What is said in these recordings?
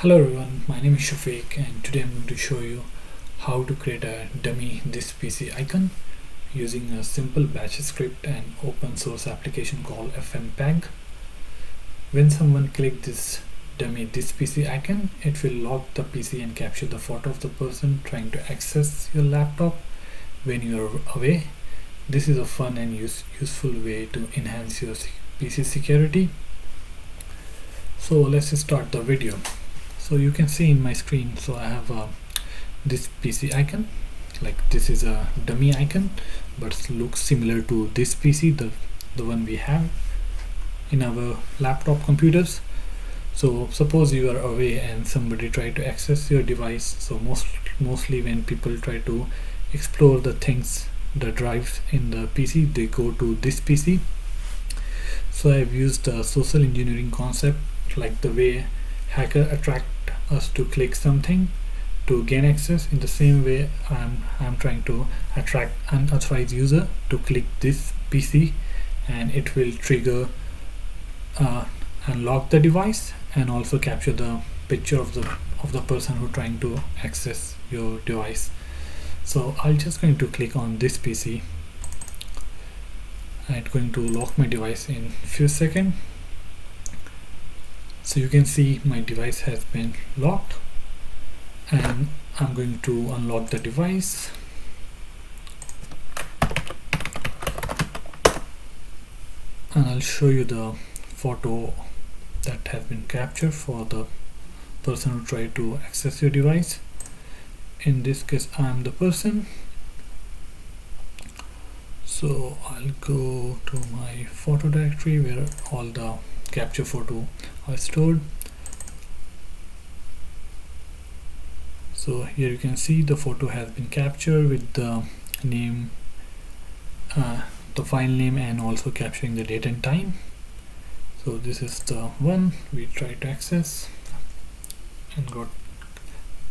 Hello everyone, my name is Shafiq and today I'm going to show you how to create a dummy this PC icon using a simple batch script and open source application called Fmpeg. When someone clicks this dummy this PC icon, it will lock the PC and capture the photo of the person trying to access your laptop when you are away. This is a fun and useful way to enhance your PC security. So let's start the video. So you can see in my screen, so I have this PC icon, like this is a dummy icon but looks similar to this PC, the one we have in our laptop computers. So suppose you are away and somebody try to access your device. So mostly when people try to explore the things, the drives in the PC, they go to this PC. So I've used a social engineering concept, like the way hacker attract us to click something to gain access. In the same way, I'm trying to attract unauthorized user to click this PC, and it will trigger unlock the device and also capture the picture of the person who trying to access your device. So I'm just going to click on this PC and it's going to lock my device in few seconds. So you can see my device has been locked, and I'm going to unlock the device. And I'll show you the photo that has been captured for the person who tried to access your device. In this case, I'm the person. So I'll go to my photo directory where all the capture photo are stored. So here you can see the photo has been captured with the name, the file name, and also capturing the date and time. So this is the one we tried to access and got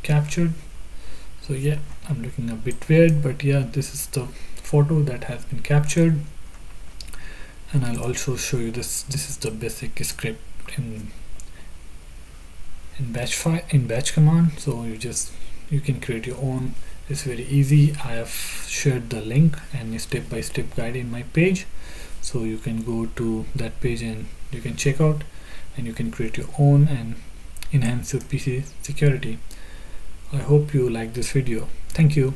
captured. So yeah, I'm looking a bit weird, but yeah, this is the photo that has been captured. And I'll also show you this is the basic script in batch command. So you can create your own. It's very easy. I have shared the link and a step-by-step guide in my page, so you can go to that page and you can check out and you can create your own and enhance your PC security. I hope you like this video. Thank you.